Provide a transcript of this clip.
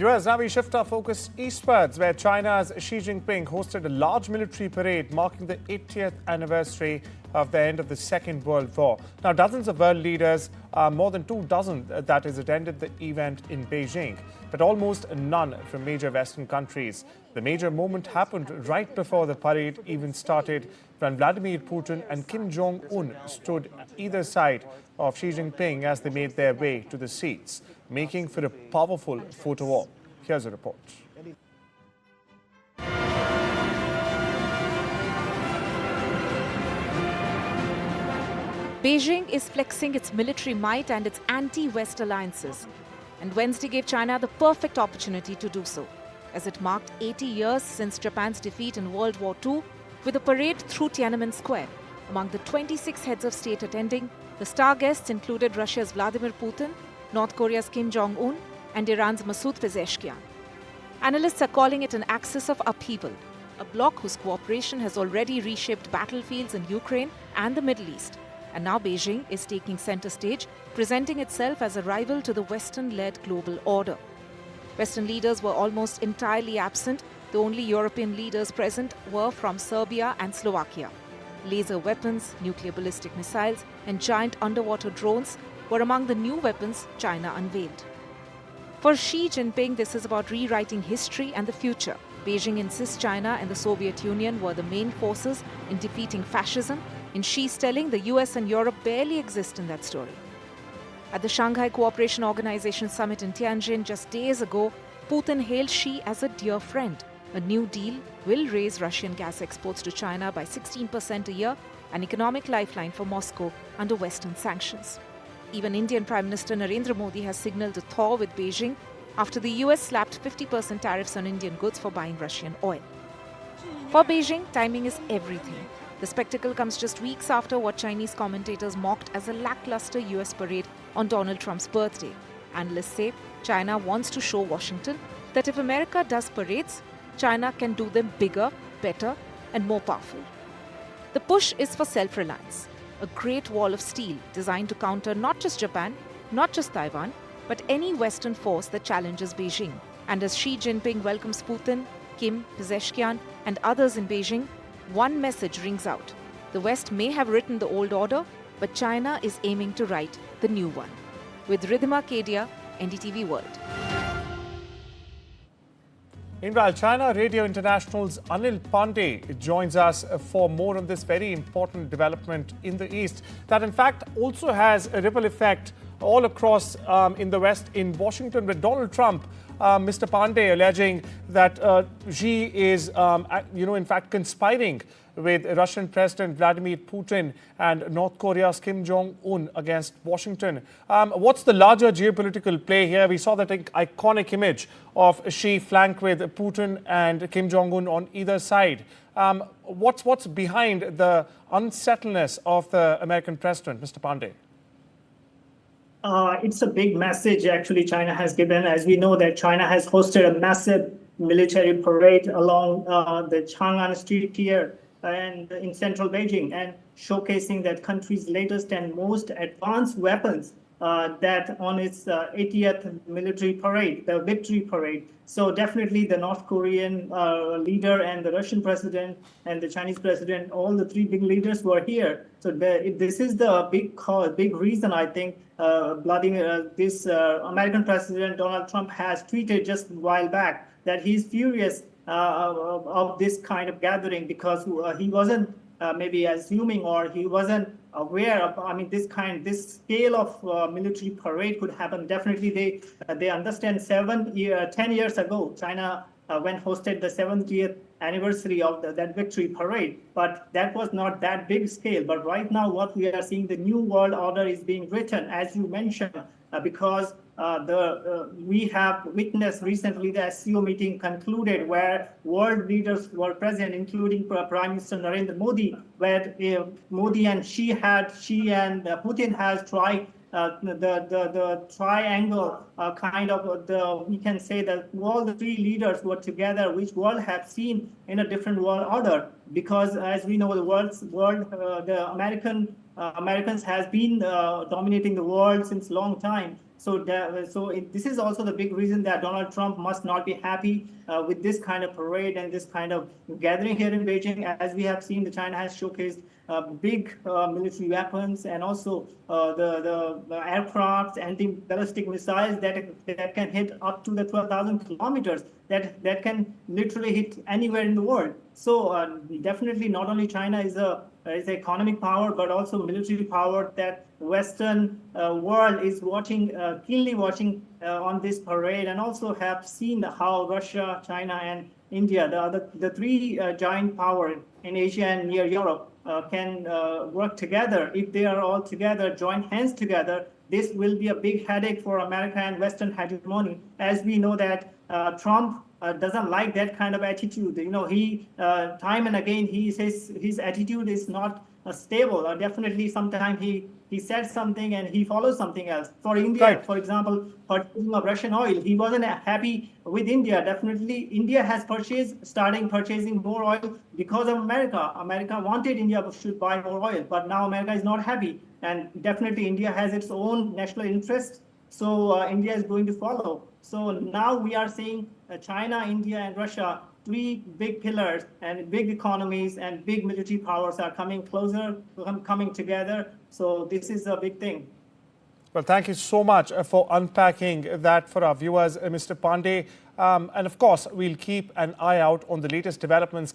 US, now we shift our focus eastwards, where China's Xi Jinping hosted a large military parade marking the 80th anniversary of the end of the Second World War. Now, dozens of world leaders, more than 2 dozen, that is, attended the event in Beijing, but almost none from major Western countries. The major moment happened right before the parade even started, when Vladimir Putin and Jong-un stood either side of Xi Jinping as they made their way to the seats, making for a powerful photo op. Here's a report. Beijing is flexing its military might and its anti-West alliances. And Wednesday gave China the perfect opportunity to do so, as it marked 80 years since Japan's defeat in World War II with a parade through Tiananmen Square. Among the 26 heads of state attending, the star guests included Russia's Vladimir Putin, North Korea's Kim Jong-un, and Iran's Masoud Pezeshkian. Analysts are calling it an axis of upheaval, a bloc whose cooperation has already reshaped battlefields in Ukraine and the Middle East. And now Beijing is taking center stage, presenting itself as a rival to the Western-led global order. Western leaders were almost entirely absent. The only European leaders present were from Serbia and Slovakia. Laser weapons, nuclear ballistic missiles, and giant underwater drones were among the new weapons China unveiled. For Xi Jinping, this is about rewriting history and the future. Beijing insists China and the Soviet Union were the main forces in defeating fascism. In Xi's telling, the US and Europe barely exist in that story. At the Shanghai Cooperation Organization summit in Tianjin just days ago, Putin hailed Xi as a dear friend. A new deal will raise Russian gas exports to China by 16% a year, an economic lifeline for Moscow under Western sanctions. Even Indian Prime Minister Narendra Modi has signaled a thaw with Beijing after the US slapped 50% tariffs on Indian goods for buying Russian oil. For Beijing, timing is everything. The spectacle comes just weeks after what Chinese commentators mocked as a lackluster US parade on Donald Trump's birthday. Analysts say China wants to show Washington that if America does parades, China can do them bigger, better, and more powerful. The push is for self-reliance, a great wall of steel designed to counter not just Japan, not just Taiwan, but any Western force that challenges Beijing. And as Xi Jinping welcomes Putin, Kim, Pezeshkian, and others in Beijing, one message rings out. The West may have written the old order, but China is aiming to write the new one. With Ridhima Kedia, NDTV World. Meanwhile, China Radio International's Anil Pandey joins us for more on this very important development in the East that in fact also has a ripple effect all across in the West, in Washington, with Donald Trump, Mr. Pandey, alleging that Xi is, in fact, conspiring with Russian President Vladimir Putin and North Korea's Kim Jong-un against Washington. What's the larger geopolitical play here? We saw that iconic image of Xi flanked with Putin and Kim Jong-un on either side. What's behind the unsettledness of the American president, Mr. Pandey? It's a big message, actually, China has given. As we know that China has hosted a massive military parade along the Chang'an Street here and in central Beijing, and showcasing that country's latest and most advanced weapons that on its 80th military parade, the victory parade. So definitely the North Korean leader and the Russian president and the Chinese president, all the three big leaders were here. So this is the big reason, I think, this American president Donald Trump has tweeted just a while back that he's furious of this kind of gathering, because he wasn't maybe assuming, or he wasn't aware of, this scale of military parade could happen. Definitely they understand 10 years ago, China when hosted the 70th anniversary of that victory parade, but that was not that big scale. But right now what we are seeing, the new world order is being written, as you mentioned, because we have witnessed recently the SCO meeting concluded, where world leaders were present, including Prime Minister Narendra Modi, where Modi and Xi and Putin has tried the triangle we can say that all the three leaders were together, which world have seen in a different world order. Because as we know, the Americans has been dominating the world since long time. This is also the big reason that Donald Trump must not be happy with this kind of parade and this kind of gathering here in Beijing. As we have seen, China has showcased big military weapons and also the aircrafts, anti-ballistic missiles that can hit up to the 12,000 kilometers, that can literally hit anywhere in the world. So definitely not only China is an economic power, but also military power that Western world is watching, keenly watching on this parade, and also have seen how Russia, China, and India, the three giant power in Asia and near Europe, can work together. If they are all together, join hands together, this will be a big headache for America and Western hegemony. As we know that Trump doesn't like that kind of attitude. He time and again he says his attitude is not stable, or definitely sometimes he said something and he follows something else. For India, right, for example, purchasing of Russian oil, he wasn't happy with India. Definitely, India has starting purchasing more oil because of America. America wanted India should buy more oil, but now America is not happy, and definitely India has its own national interest. So India is going to follow. So now we are seeing China, India, and Russia, three big pillars and big economies and big military powers are coming closer, coming together. So this is a big thing. Well, thank you so much for unpacking that for our viewers, Mr. Pandey. And of course, we'll keep an eye out on the latest developments.